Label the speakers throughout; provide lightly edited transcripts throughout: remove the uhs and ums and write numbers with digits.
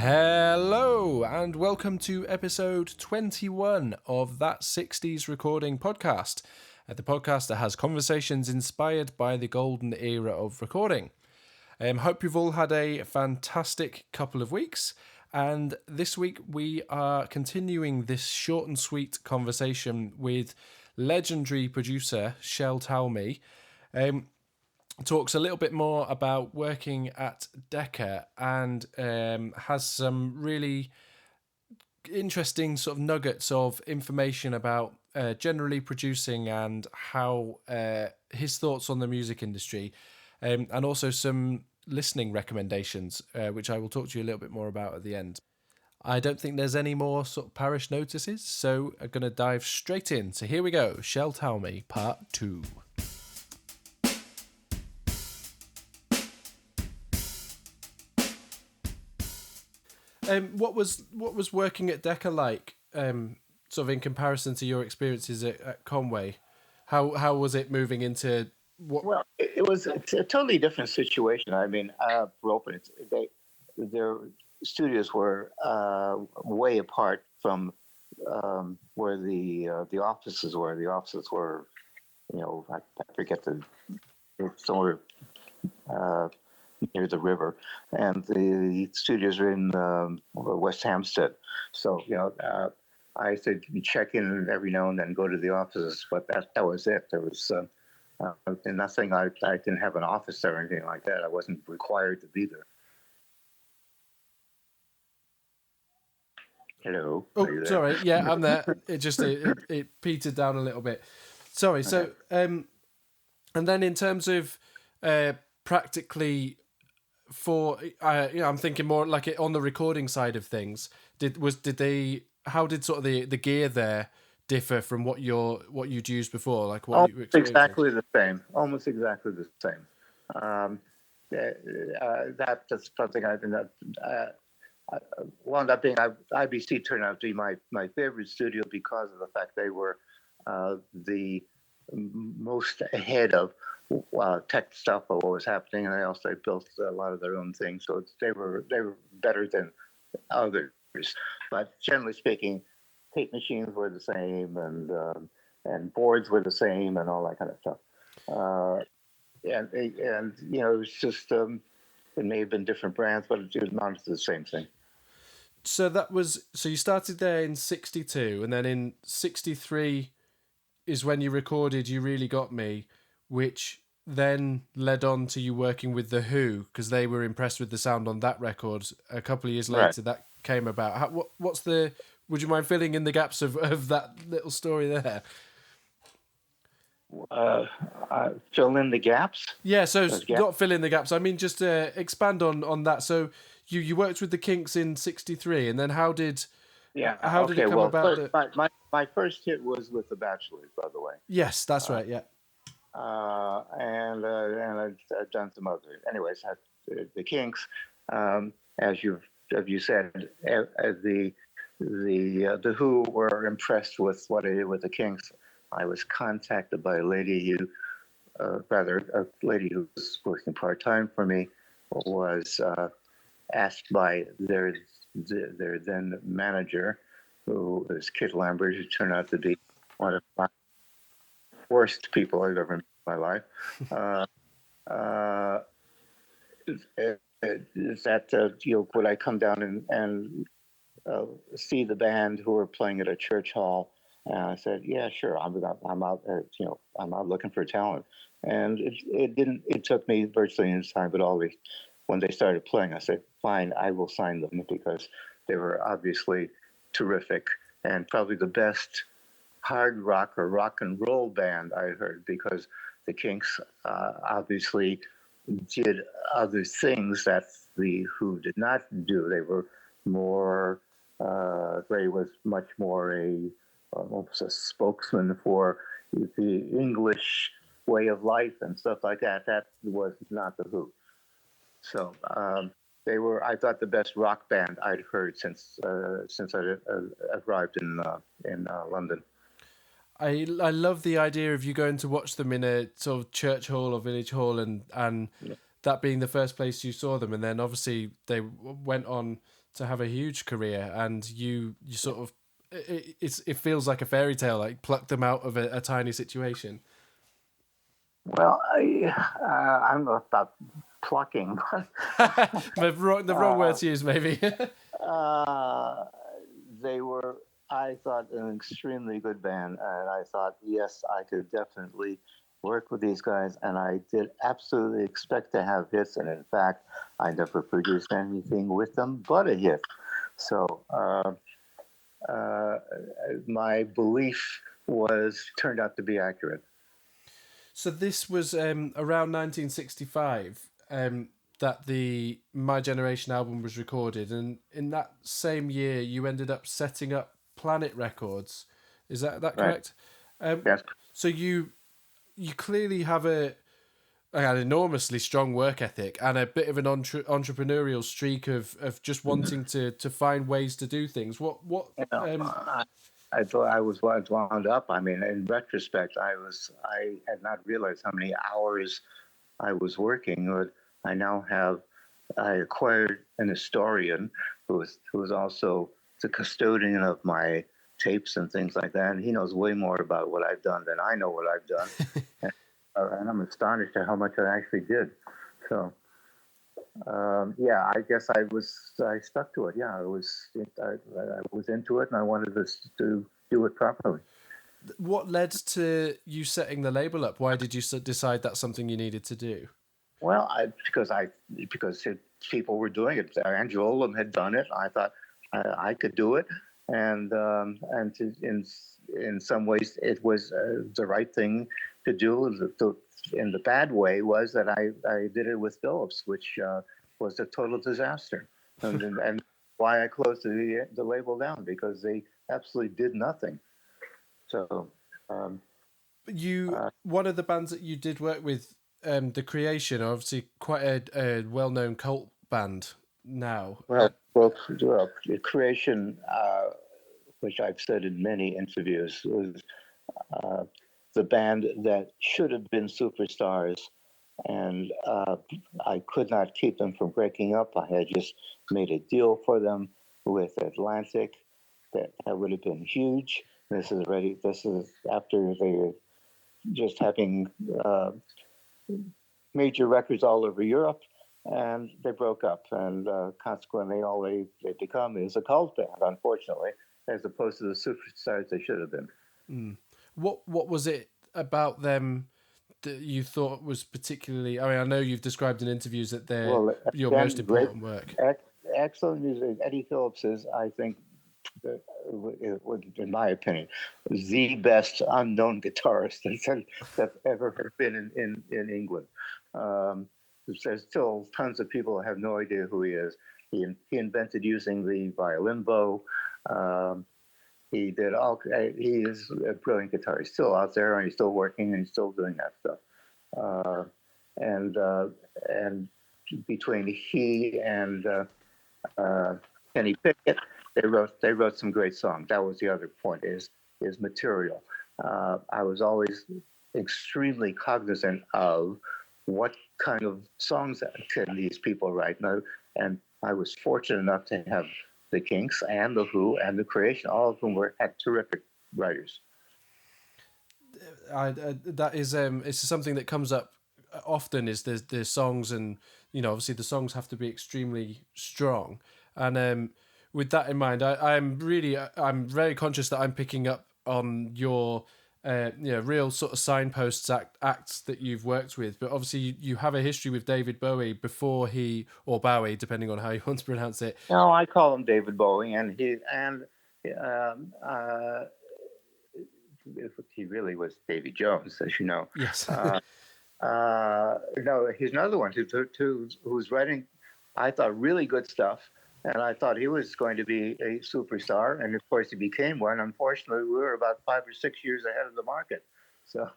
Speaker 1: Hello and welcome to episode 21 of That 60s Recording Podcast, the podcast that has conversations inspired by the golden era of recording. Hope you've all had a fantastic couple of weeks, and this week we are continuing this short and sweet conversation with legendary producer Shel Talmy. Talks a little bit more about working at Decca and has some really interesting sort of nuggets of information about generally producing and how his thoughts on the music industry, and also some listening recommendations, which I will talk to you a little bit more about at the end. I don't think there's any more sort of parish notices, so I'm going to dive straight in. So here we go, Shel Talmy Pt.2. What was working at Decca like, sort of in comparison to your experiences at Conway? How was it moving into what?
Speaker 2: Well, it's a totally different situation. I mean, grew up in their studios were way apart from where the offices were. The offices were, I forget somewhere near the river, and the studios are in West Hampstead. So I used to check in every now and then, go to the offices, but that was it. There was and nothing. I didn't have an office there or anything like that. I wasn't required to be there. Hello.
Speaker 1: Oh, sorry. Yeah, I'm there. It petered down a little bit. Sorry. Okay. So and then in terms of practically. I'm thinking more like it on the recording side of things. How did sort of the gear there differ from what you'd used before? Like what you experienced?
Speaker 2: Exactly the same. Almost exactly the same. That's something I think that wound up being. IBC turned out to be my favorite studio because of the fact they were the most ahead of tech stuff of what was happening, and they built a lot of their own things, so they were better than others. But generally speaking, tape machines were the same, and boards were the same, and all that kind of stuff. And it was just it may have been different brands, but it amounted to the same thing.
Speaker 1: So you started there in '62, and then in '63 is when you recorded "You Really Got Me," which then led on to you working with The Who, because they were impressed with the sound on that record. A couple of years later, right. That came about. Would you mind filling in the gaps of that little story there?
Speaker 2: Fill in the gaps?
Speaker 1: Yeah, so not fill in the gaps. I mean, just expand on that. So you worked with the Kinks in '63, and then how did it come about?
Speaker 2: My first hit was with the Bachelors, by the way.
Speaker 1: Yes, that's right. Yeah.
Speaker 2: And I've done some other. Anyways, the Kinks, as you said, the Who were impressed with what I did with the Kinks. I was contacted by a lady who was working part-time for me, was asked by their then manager, who was Kit Lambert, who turned out to be one of my worst people I've ever met in my life. Would I come down and see the band who were playing at a church hall? And I said, yeah, sure. I'm out. I'm out looking for talent. And it took me virtually any time, but always when they started playing, I said, fine, I will sign them, because they were obviously terrific and probably the best hard rock or rock and roll band I heard, because the Kinks obviously did other things that the Who did not do. They were more, Ray was much more almost a spokesman for the English way of life and stuff like that. That was not the Who. So they were, I thought, the best rock band I'd heard since I arrived in London.
Speaker 1: I love the idea of you going to watch them in a sort of church hall or village hall, and that being the first place you saw them, and then obviously they went on to have a huge career, and you sort of it feels like a fairy tale, like plucked them out of a tiny situation.
Speaker 2: Well, I'm not about plucking.
Speaker 1: The wrong word to use, maybe.
Speaker 2: uh, they were, I thought, an extremely good band, and I thought, yes, I could definitely work with these guys, and I did absolutely expect to have hits, and in fact, I never produced anything with them but a hit. So my belief turned out to be accurate.
Speaker 1: So this was around 1965 that the My Generation album was recorded, and in that same year you ended up setting up Planet Records. Is that correct?
Speaker 2: Yes.
Speaker 1: So you clearly have an enormously strong work ethic and a bit of an entrepreneurial streak of just wanting to find ways to do things. What
Speaker 2: I thought I was wound up. I mean, in retrospect, I had not realized how many hours I was working. But I acquired an historian who was also the custodian of my tapes and things like that. And he knows way more about what I've done than I know what I've done. And I'm astonished at how much I actually did. So, I guess I stuck to it. Yeah, I was into it, and I wanted to do it properly.
Speaker 1: What led to you setting the label up? Why did you decide that's something you needed to do?
Speaker 2: Well, because people were doing it. Andrew Oldham had done it. I thought I could do it, and in some ways it was the right thing to do. In the bad way was that I did it with Phillips, which was a total disaster, and why I closed the label down, because they absolutely did nothing. So
Speaker 1: one of the bands that you did work with, The Creation, are obviously quite a well-known cult band now.
Speaker 2: The Creation, which I've said in many interviews, was the band that should have been superstars, and I could not keep them from breaking up. I had just made a deal for them with Atlantic that would have been huge. This is after they were just having major records all over Europe, and they broke up, and consequently all they become is a cult band, unfortunately, as opposed to the superstars they should have been.
Speaker 1: What was it about them that you thought was particularly? I mean, I know you've described in interviews that they're your most important work.
Speaker 2: Excellent music. Eddie Phillips is, I think, in my opinion, the best unknown guitarist that's ever been in England. There's still tons of people who have no idea who he is. He invented using the violin bow. He is a brilliant guitarist. He's still out there, and he's still working, and he's still doing that stuff. And between he and Kenny Pickett, they wrote some great songs. That was the other point, is material. I was always extremely cognizant of what kind of songs can these people write. And I was fortunate enough to have the Kinks and the Who and the Creation, all of whom had terrific writers.
Speaker 1: That is it's something that comes up often, is there's songs, and obviously the songs have to be extremely strong, and with that in mind, I'm very conscious that I'm picking up on your real sort of signposts acts that you've worked with, but obviously you have a history with David Bowie before or Bowie, depending on how you want to pronounce it.
Speaker 2: No, I call him David Bowie, and he really was Davy Jones, as you know.
Speaker 1: Yes.
Speaker 2: No, he's another one who's writing, I thought, really good stuff, and I thought he was going to be a superstar, and of course he became one. Unfortunately, we were about 5 or 6 years ahead of the market. So,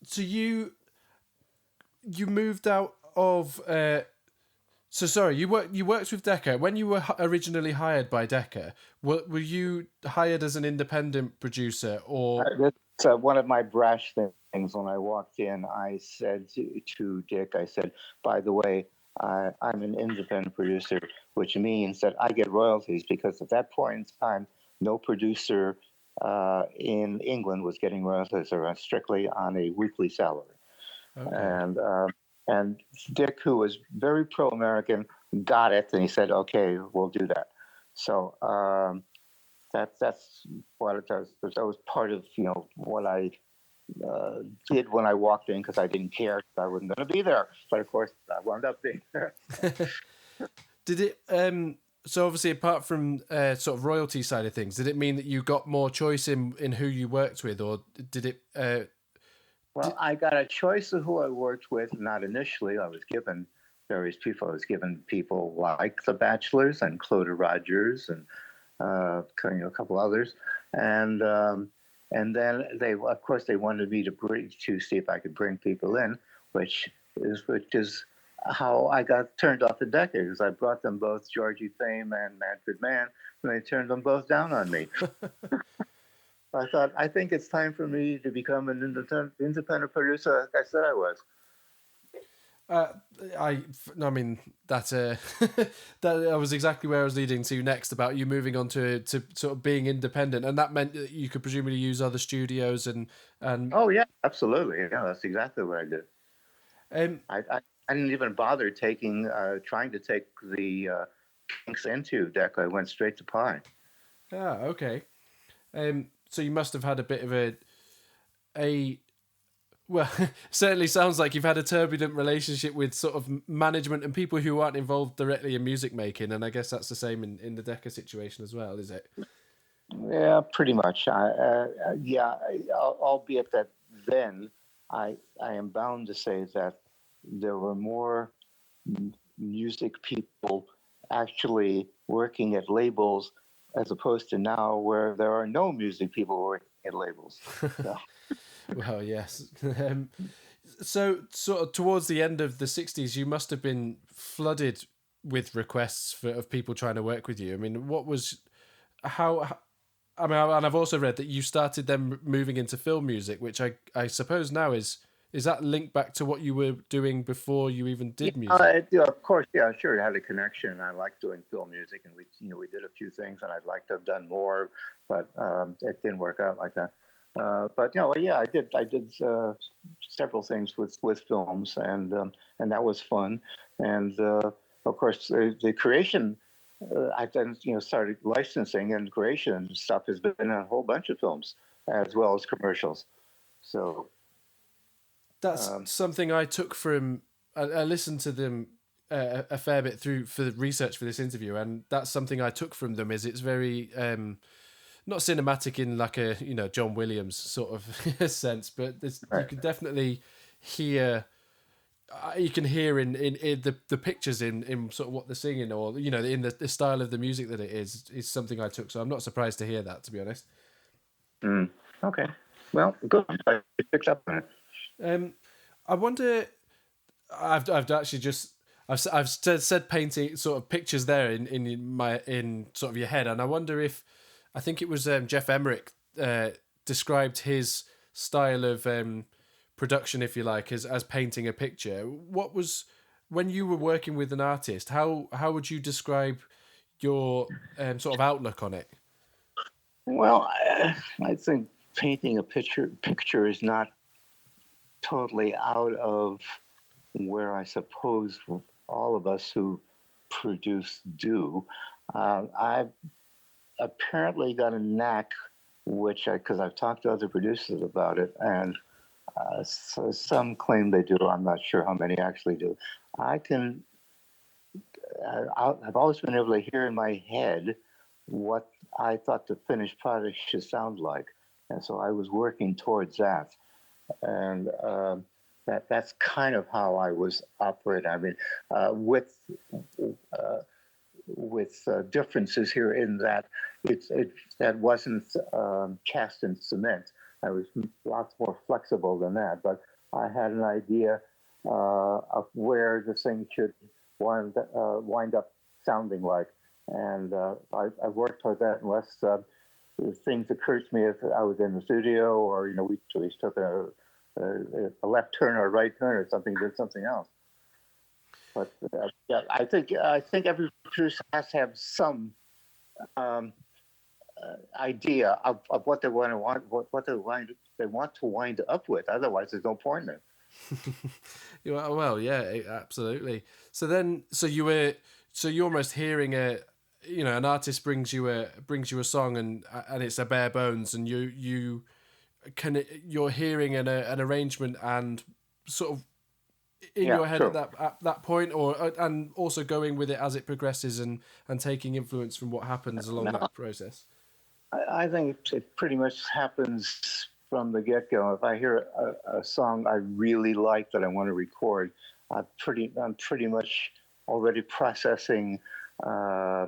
Speaker 1: so you moved out of. So sorry, you worked with Decca when you were originally hired by Decca. Were you hired as an independent producer, or?
Speaker 2: That's one of my brash things. When I walked in, I said to Dick, I said, by the way, I'm an independent producer, which means that I get royalties because at that point in time, no producer in England was getting royalties. They were strictly on a weekly salary.
Speaker 1: Okay.
Speaker 2: And Dick, who was very pro-American, got it, and he said, "Okay, we'll do that." So that's what it does. That was part of what I did when I walked in because I didn't care. I wasn't going to be there, but of course I wound up being there.
Speaker 1: Did it? So obviously, apart from sort of royalty side of things, did it mean that you got more choice in who you worked with, or did it?
Speaker 2: Well, I got a choice of who I worked with. Not initially. I was given various people. I was given people like the Bachelors and Clodagh Rogers and a couple others, and then of course, they wanted me to see if I could bring people in, which is how I got turned off the Decca, because I brought them both Georgie Fame and Manfred Mann, and they turned them both down on me. I thought, I think it's time for me to become an independent producer, like I said I was.
Speaker 1: I mean that that was exactly where I was leading to next, about you moving on to sort of being independent, and that meant that you could presumably use other studios and
Speaker 2: Oh yeah, absolutely. Yeah, that's exactly what I did.
Speaker 1: um
Speaker 2: I didn't even bother trying to take the Kinks into Decca. I went straight to Pi.
Speaker 1: okay. So you must have had a bit of a well, certainly sounds like you've had a turbulent relationship with sort of management and people who aren't involved directly in music making, and I guess that's the same in the Decca situation as well, is it?
Speaker 2: Yeah, pretty much. Albeit that then I am bound to say that there were more music people actually working at labels as opposed to now where there are no music people working at labels. So.
Speaker 1: Well, yes. So, sort of towards the end of the 60s, you must have been flooded with requests of people trying to work with you. I mean, what was, how, I mean, and I've also read that you started then moving into film music, which I suppose now is that linked back to what you were doing before you even did music?
Speaker 2: Of course, yeah, sure. It had a connection. I like doing film music, and we did a few things, and I'd like to have done more, but it didn't work out like that. But yeah, I did several things with films, and that was fun. And of course, the creation. I then started licensing, and creation stuff has been in a whole bunch of films as well as commercials. So
Speaker 1: That's something I took from. I listened to them a fair bit through for the research for this interview, and that's something I took from them. Is it's very not cinematic in like a John Williams sort of sense, but you can definitely hear. You can hear in the pictures in sort of what they're singing, or in the style of the music that it is something I took. So I'm not surprised to hear that, to be honest.
Speaker 2: Okay, well, good. I picked up on it.
Speaker 1: I wonder. I've actually just I've said painting sort of pictures there in sort of your head, and I wonder if I think it was Jeff Emmerich described his style of production, if you like, as painting a picture. What was when you were working with an artist? How would you describe your sort of outlook on it?
Speaker 2: Well, I think painting a picture is not totally out of where I suppose all of us who produce do. I've apparently got a knack, because I've talked to other producers about it, and so some claim they do. I'm not sure how many actually do. I've always been able to hear in my head what I thought the finished product should sound like, and so I was working towards that, and that's kind of how I was operating. I mean, with differences here in that that wasn't cast in cement. I was lots more flexible than that, but I had an idea of where the thing should wind up sounding like, and I worked toward that unless things occurred to me as I was in the studio, or we took a left turn or a right turn or something, did something else. But yeah, I think every producer has to have some um, idea of what they want to wind up with. Otherwise, there's no point in it.
Speaker 1: Well, yeah, absolutely. So you're almost hearing an artist brings you a song and it's a bare bones, and you're hearing an arrangement and sort of in
Speaker 2: Yeah,
Speaker 1: your head
Speaker 2: true.
Speaker 1: at that point, or and also going with it as it progresses and taking influence from what happens along
Speaker 2: No,
Speaker 1: that process.
Speaker 2: I think it pretty much happens from the get go. If I hear a song I really like that I want to record, I'm pretty much already processing uh,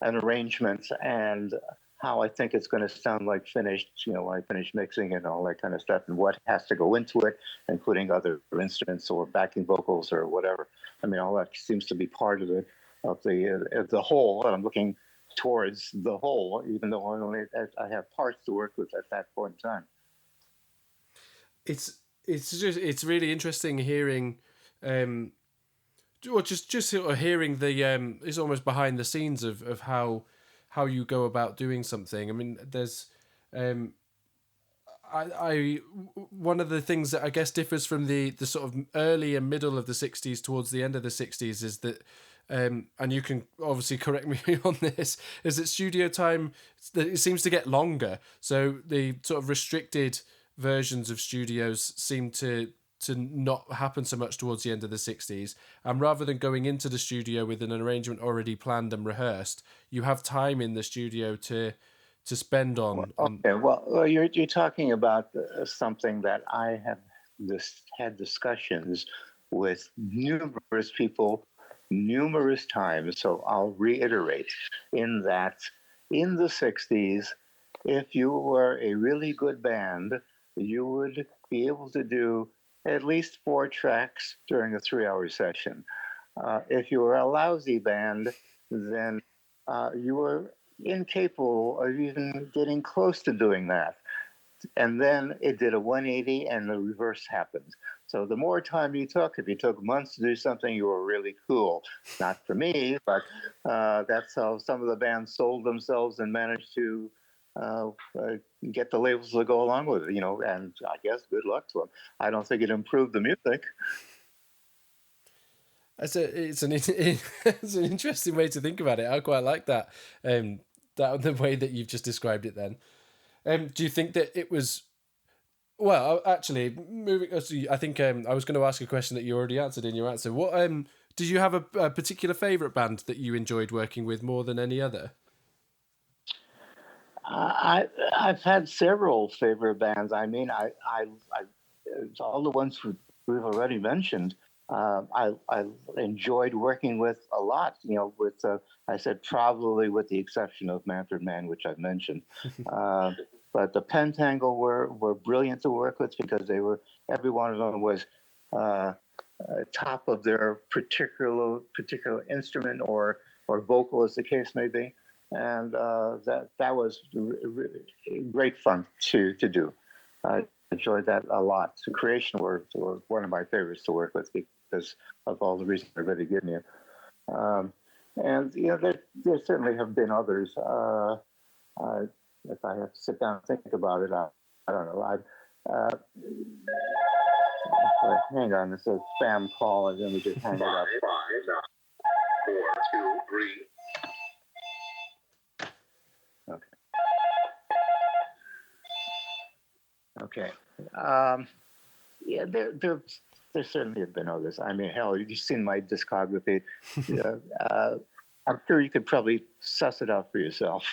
Speaker 2: an arrangement and how I think it's going to sound like finished, when I finish mixing and all that kind of stuff, and what has to go into it, including other instruments or backing vocals or whatever. I mean, all that seems to be part of the whole. And I'm looking towards the whole, even though I have parts to work with at that point in time.
Speaker 1: It's really interesting hearing, or just sort of hearing it's almost behind the scenes of how you go about doing something. I mean, there's um, I one of the things that I guess differs from the sort of early and middle of the 60s towards the end of the 60s is that and you can obviously correct me on this, is that studio time, it seems to get longer. So the sort of restricted versions of studios seem to not happen so much towards the end of the 60s. And rather than going into the studio with an arrangement already planned and rehearsed, you have time in the studio to spend
Speaker 2: Well,
Speaker 1: on.
Speaker 2: okay, well, you're talking about something that I have had discussions with numerous people numerous times. So I'll reiterate in that in the 60s, if you were a really good band, you would be able to do at least 4 tracks during a 3-hour session. If you were a lousy band, then you were incapable of even getting close to doing that. And then it did a 180 and the reverse happened. So the more time you took, if you took months to do something, you were really cool. Not for me, but that's how some of the bands sold themselves and managed to uh, uh, get the labels to go along with it, and I guess good luck to them. I don't think it improved the music.
Speaker 1: It's an it's an interesting way to think about it. I quite like that. That the way that you've just described it. Then, do you think that it was? Well, actually, moving. I think I was going to ask a question that you already answered in your answer. What did you have a particular favorite band that you enjoyed working with more than any other?
Speaker 2: I've had several favorite bands. I mean, I all the ones we've already mentioned. I enjoyed working with a lot. With I said probably with the exception of Manfred Mann, which I've mentioned. But the Pentangle were brilliant to work with because every one of them was top of their particular instrument or vocal, as the case may be, and that was great fun to do. I enjoyed that a lot. So Creation were one of my favorites to work with because of all the reasons I've already given you. And there certainly have been others. If I have to sit down and think about it, I don't know. Hang on, this is a spam call, and then we just hang it up. 5, 4, 2, 3. Okay. Yeah, there certainly have been others. I mean, hell, you've seen my discography. I'm sure you could probably suss it out for yourself.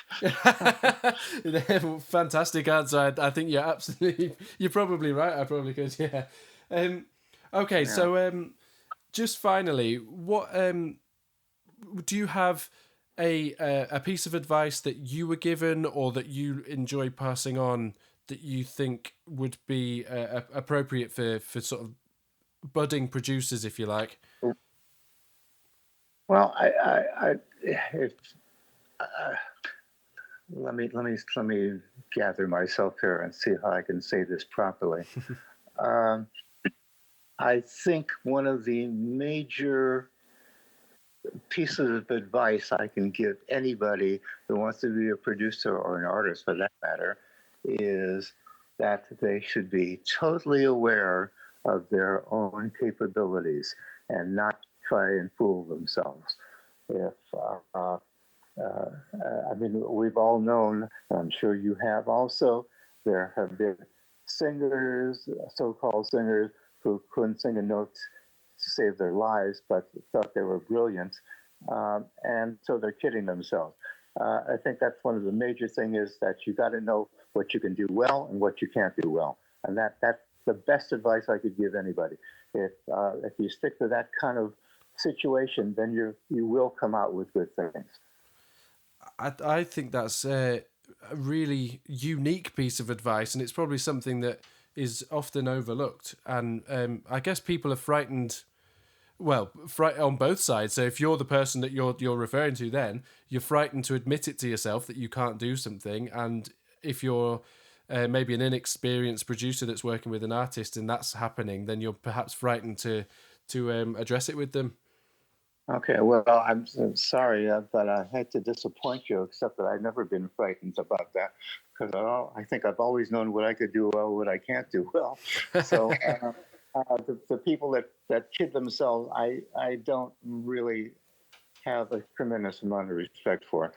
Speaker 1: Fantastic answer. I think you're probably right. I probably could. Yeah. Okay. Yeah. So just finally, what do you have a piece of advice that you were given or that you enjoy passing on that you think would be appropriate for sort of budding producers, if you like?
Speaker 2: Well, let me gather myself here and see how I can say this properly. I think one of the major pieces of advice I can give anybody who wants to be a producer or an artist for that matter is that they should be totally aware of their own capabilities and not try and fool themselves. If I mean, we've all known, I'm sure you have also, there have been singers, so-called singers, who couldn't sing a note to save their lives, but thought they were brilliant, and so they're kidding themselves. I think that's one of the major things is that you got to know what you can do well and what you can't do well, and that's the best advice I could give anybody. If you stick to that kind of situation, then you will come out with good things.
Speaker 1: I think that's a really unique piece of advice, and it's probably something that is often overlooked. And I guess people are frightened. Well, on both sides. So if you're the person that you're referring to, then you're frightened to admit it to yourself that you can't do something. And if you're maybe an inexperienced producer that's working with an artist and that's happening, then you're perhaps frightened to address it with them.
Speaker 2: Okay, well, I'm sorry, but I hate to disappoint you, except that I've never been frightened about that because I think I've always known what I could do well, what I can't do well. So the people that kid themselves, I don't really have a tremendous amount of respect for.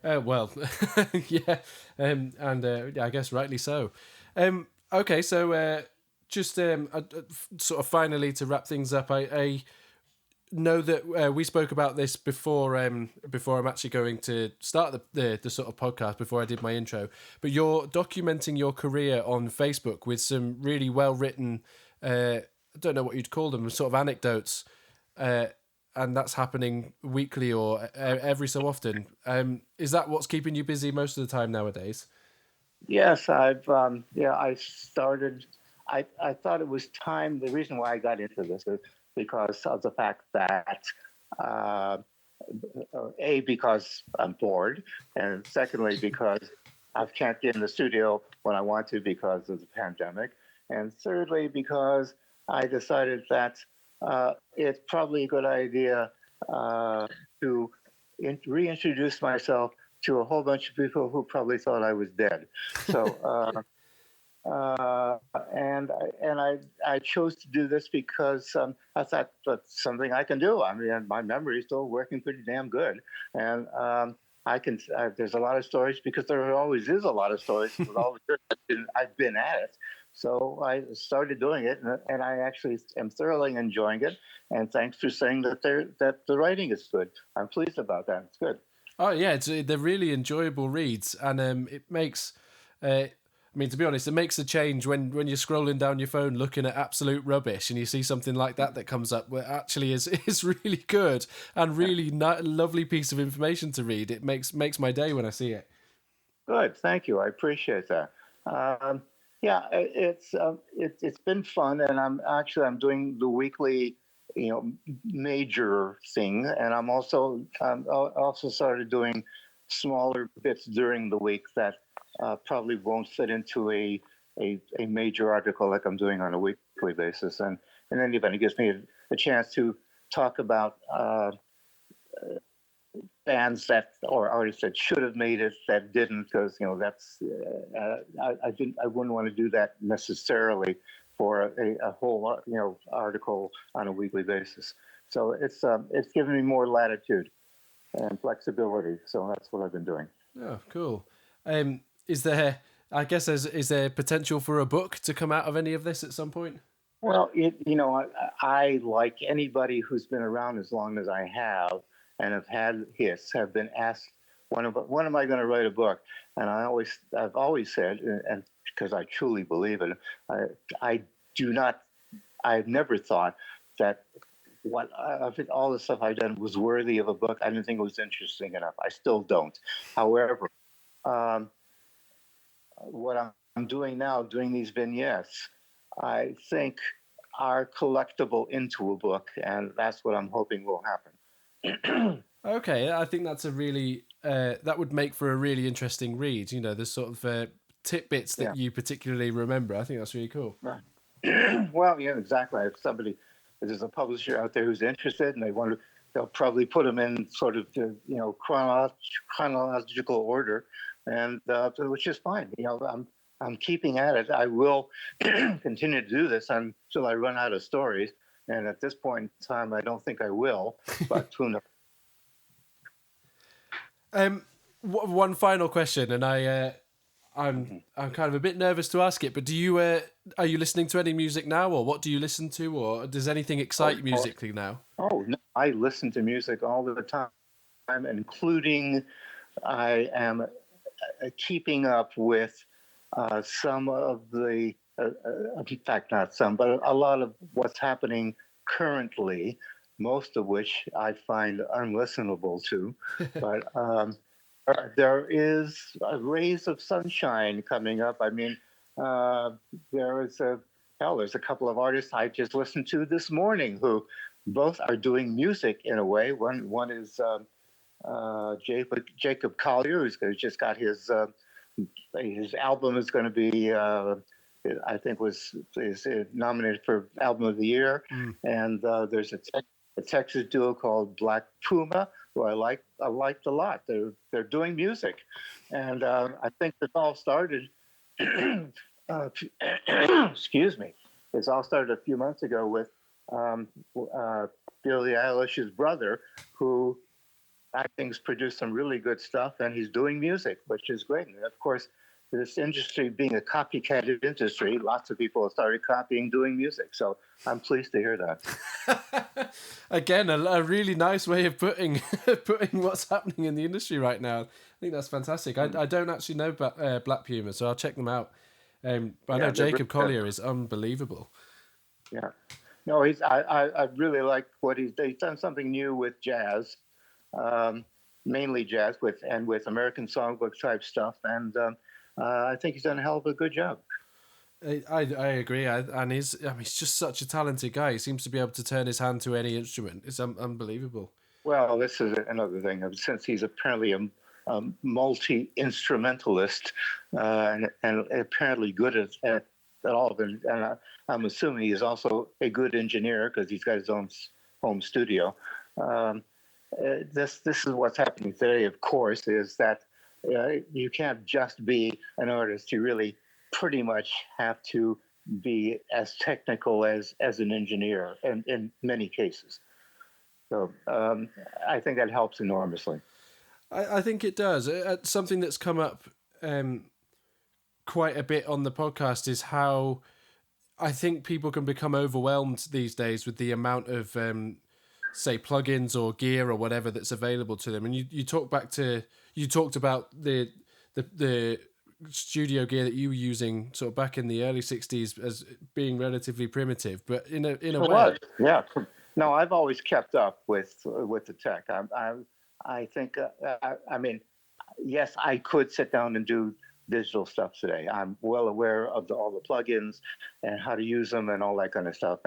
Speaker 1: Well, yeah, and I guess rightly so. Okay, so just sort of finally to wrap things up, I know that we spoke about this before I'm actually going to start the sort of podcast, before I did my intro, but you're documenting your career on Facebook with some really well written, I don't know what you'd call them, sort of anecdotes, and that's happening weekly or every so often. Is that what's keeping you busy most of the time nowadays?
Speaker 2: Yes, I started. I thought it was time. The reason why I got into this is because of the fact that because I'm bored, and secondly because I can't get in the studio when I want to because of the pandemic, and thirdly because I decided that it's probably a good idea to reintroduce myself to a whole bunch of people who probably thought I was dead. So. And I chose to do this because I thought that's something I can do. I mean, my memory is still working pretty damn good, and I can. There's a lot of stories because there always is a lot of stories. I've been at it, so I started doing it, and I actually am thoroughly enjoying it. And thanks for saying that the writing is good. I'm pleased about that. It's good.
Speaker 1: Oh yeah, they're really enjoyable reads, and it makes. I mean, to be honest, it makes a change when you're scrolling down your phone looking at absolute rubbish and you see something like that comes up where actually is really good and really lovely piece of information to read. It makes my day when I see it.
Speaker 2: Good, thank you. I appreciate that. Yeah, it's been fun, and I'm doing the weekly, major thing, and I'm also started doing smaller bits during the week that probably won't fit into a major article like I'm doing on a weekly basis. And in any event, it gives me a chance to talk about bands that or artists that should have made it that didn't, because that's I wouldn't want to do that necessarily for a whole article on a weekly basis. So it's given me more latitude and flexibility. So that's what I've been doing.
Speaker 1: Oh, cool. Is there, I guess, is there potential for a book to come out of any of this at some point?
Speaker 2: Well, I like anybody who's been around as long as I have and have had hits have been asked, when am I going to write a book? And I've always said, and because I truly believe it, I've never thought that I think all the stuff I've done was worthy of a book. I didn't think it was interesting enough. I still don't. However, what I'm doing now, doing these vignettes, I think are collectible into a book, and that's what I'm hoping will happen.
Speaker 1: Okay, I think that's a really that would make for a really interesting read. The sort of tidbits that you particularly remember. I think that's really cool.
Speaker 2: Right. Well, yeah, exactly. If somebody there's a publisher out there who's interested, and they'll probably put them in sort of chronological order, and which is fine. I'm keeping at it. I will continue to do this until I run out of stories, and at this point in time, I don't think I will. But who knows?
Speaker 1: One final question, and I'm kind of a bit nervous to ask it, but are you listening to any music now, or what do you listen to, or does anything excite you musically now?
Speaker 2: Oh no, I listen to music all the time, including I am keeping up with some of the, in fact, not some, but a lot of what's happening currently, most of which I find unlistenable to. But there is rays of sunshine coming up. I mean, there's a couple of artists I just listened to this morning who both are doing music in a way. One is Jacob Collier, who's just got his album is going to be, I think is nominated for Album of the Year. And there's a Texas duo called Black Puma, who I liked a lot. They're doing music, and I think it all started. Excuse me. It's all started a few months ago with Billie Eilish's brother, who I think's produced some really good stuff, and he's doing music, which is great. And of course, this industry being a copycat industry, lots of people have started copying doing music. So I'm pleased to hear that.
Speaker 1: Again, a really nice way of putting what's happening in the industry right now. I think that's fantastic. I don't actually know Black Puma, so I'll check them out. But I know Jacob Collier is unbelievable.
Speaker 2: Yeah, no, I really like what he's done something new with jazz, mainly jazz with American songbook type stuff, and I think he's done a hell of a good job.
Speaker 1: I agree, and he's just such a talented guy. He seems to be able to turn his hand to any instrument. It's unbelievable.
Speaker 2: Well, this is another thing. Since he's apparently a multi-instrumentalist and apparently good at all of it, and I'm assuming he's also a good engineer because he's got his own home studio. This is what's happening today, of course, is that you can't just be an artist. You really pretty much have to be as technical as an engineer in many cases. So I think that helps enormously.
Speaker 1: I think it does. Something that's come up quite a bit on the podcast is how I think people can become overwhelmed these days with the amount of say plugins or gear or whatever that's available to them. And you talked about the studio gear that you were using sort of back in the early 60s as being relatively primitive, but in a way.
Speaker 2: Yeah. No, I've always kept up with the tech. I think I mean, yes, I could sit down and do digital stuff today. I'm well aware of all the plugins and how to use them and all that kind of stuff.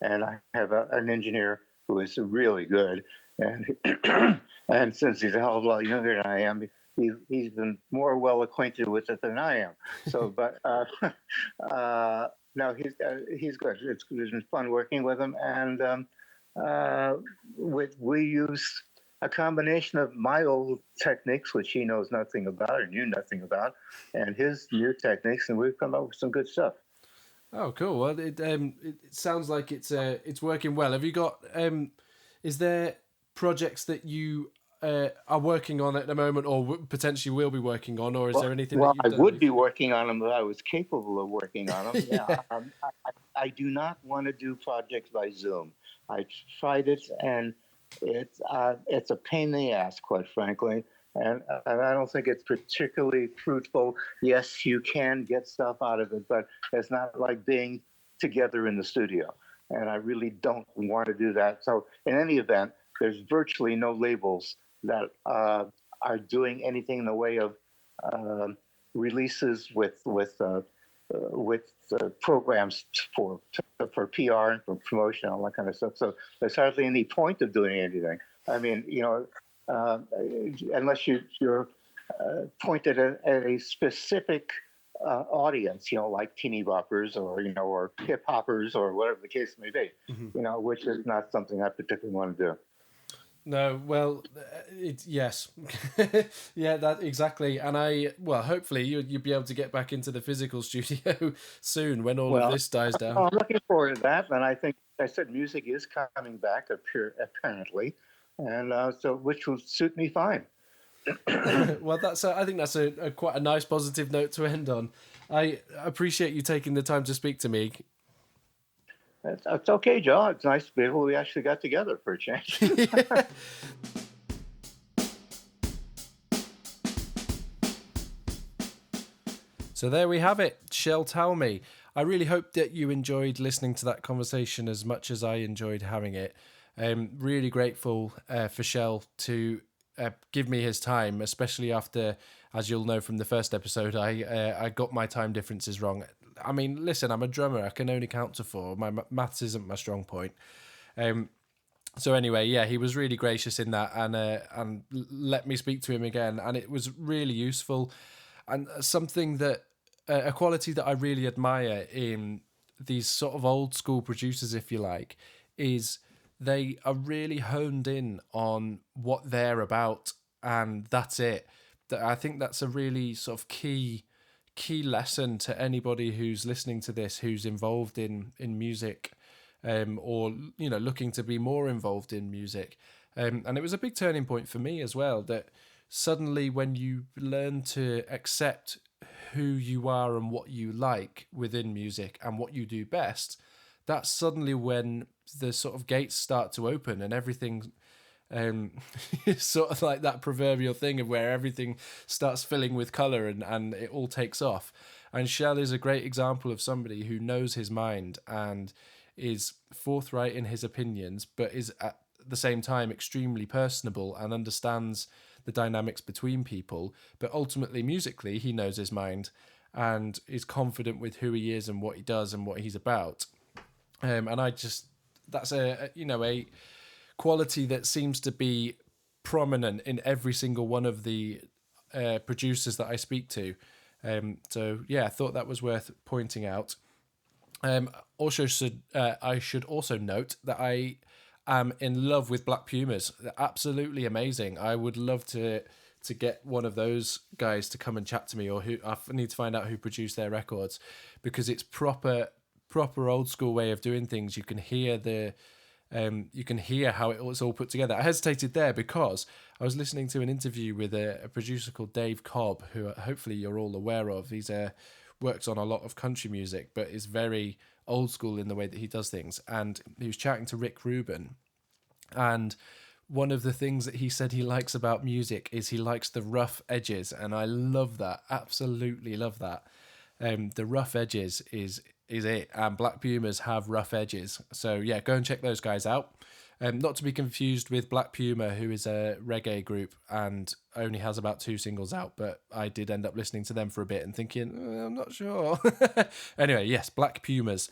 Speaker 2: And I have an engineer who is really good, and and since he's a hell of a lot younger than I am, he's been more well acquainted with it than I am. So, but no, he's good. It's been fun working with him, and we use a combination of my old techniques, which he knows nothing about or knew nothing about, and his new techniques, and we've come up with some good stuff.
Speaker 1: Oh, cool. Well, it sounds like it's working well. Have you got? Is there projects that you are working on at the moment, or potentially will be working on, or is there anything?
Speaker 2: Well,
Speaker 1: that you've
Speaker 2: I
Speaker 1: done
Speaker 2: would be working on them if I was capable of working on them.
Speaker 1: Yeah.
Speaker 2: I do not want to do projects by Zoom. I tried it, and it's a pain in the ass, quite frankly. And I don't think it's particularly fruitful. Yes, you can get stuff out of it, but it's not like being together in the studio. And I really don't want to do that. So in any event, there's virtually no labels that are doing anything in the way of releases with programs for PR and for promotion and all that kind of stuff. So there's hardly any point of doing anything. I mean, unless you're pointed at a specific audience, like teeny boppers or or hip hoppers or whatever the case may be, which is not something I particularly want to do.
Speaker 1: No, well, yes, yeah, that exactly. And hopefully you'll be able to get back into the physical studio soon when all of this dies down.
Speaker 2: I'm looking forward to that, and I think I said music is coming back apparently, and so which will suit me fine.
Speaker 1: Well, I think that's a quite a nice positive note to end on. I appreciate you taking the time to speak to me.
Speaker 2: It's okay, Joe. It's nice to be able we actually got together for a change.
Speaker 1: So there we have it, Shel Talmy. I really hope that you enjoyed listening to that conversation as much as I enjoyed having it. Really grateful for Shel to give me his time, especially after, as you'll know from the first episode, I got my time differences wrong. I mean, listen, I'm a drummer. I can only count to 4. My maths isn't my strong point. So anyway, yeah, he was really gracious in that and let me speak to him again. And it was really useful and something that, a quality that I really admire in these sort of old school producers, if you like, is they are really honed in on what they're about, and that's it. I think that's a really sort of key lesson to anybody who's listening to this, who's involved in music, or looking to be more involved in music. And it was a big turning point for me as well, that suddenly when you learn to accept who you are and what you like within music and what you do best, that's suddenly when the sort of gates start to open and everything is sort of like that proverbial thing of where everything starts filling with colour and it all takes off. And Shel is a great example of somebody who knows his mind and is forthright in his opinions, but is at the same time extremely personable and understands the dynamics between people. But ultimately, musically, he knows his mind and is confident with who he is and what he does and what he's about. And that's a quality that seems to be prominent in every single one of the producers that I speak to. So yeah, I thought that was worth pointing out. I should also note that I am in love with Black Pumas. They're absolutely amazing. I would love to get one of those guys to come and chat to me, or I need to find out who produced their records, because it's proper old school way of doing things. You can hear how it was all put together. I hesitated there because I was listening to an interview with a producer called Dave Cobb, who hopefully you're all aware of. He's works on a lot of country music, but is very old school in the way that he does things. And he was chatting to Rick Rubin, and one of the things that he said he likes about music is he likes the rough edges, and I love that. Absolutely love that. The rough edges is it, and Black Pumas have rough edges. So yeah, go and check those guys out. Not to be confused with Black Puma, who is a reggae group and only has about 2 singles out, but I did end up listening to them for a bit and thinking, I'm not sure. Anyway, yes, Black Pumas.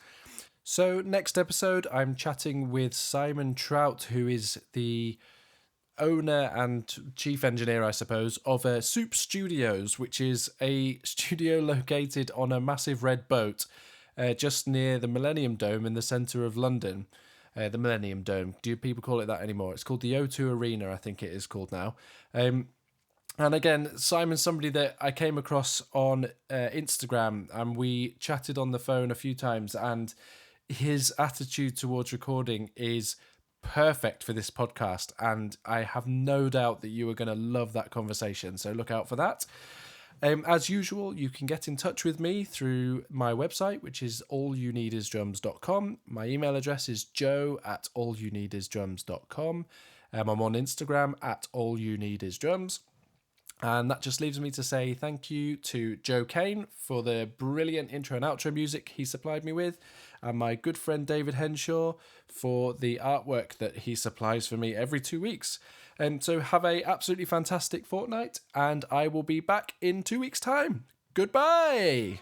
Speaker 1: So next episode, I'm chatting with Simon Trout, who is the owner and chief engineer, I suppose, of Soup Studios, which is a studio located on a massive red boat just near the Millennium Dome in the centre of London. The Millennium Dome. Do people call it that anymore? It's called the O2 Arena, I think it is called now. And again, Simon's somebody that I came across on Instagram, and we chatted on the phone a few times, and his attitude towards recording is perfect for this podcast, and I have no doubt that you are going to love that conversation, so look out for that. As usual, you can get in touch with me through my website, which is allyouneedisdrums.com. My email address is joe@allyouneedisdrums.com. I'm on Instagram @allyouneedisdrums. And that just leaves me to say thank you to Joe Kane for the brilliant intro and outro music he supplied me with, and my good friend David Henshaw for the artwork that he supplies for me every 2 weeks. So have a absolutely fantastic fortnight, and I will be back in 2 weeks' time. Goodbye!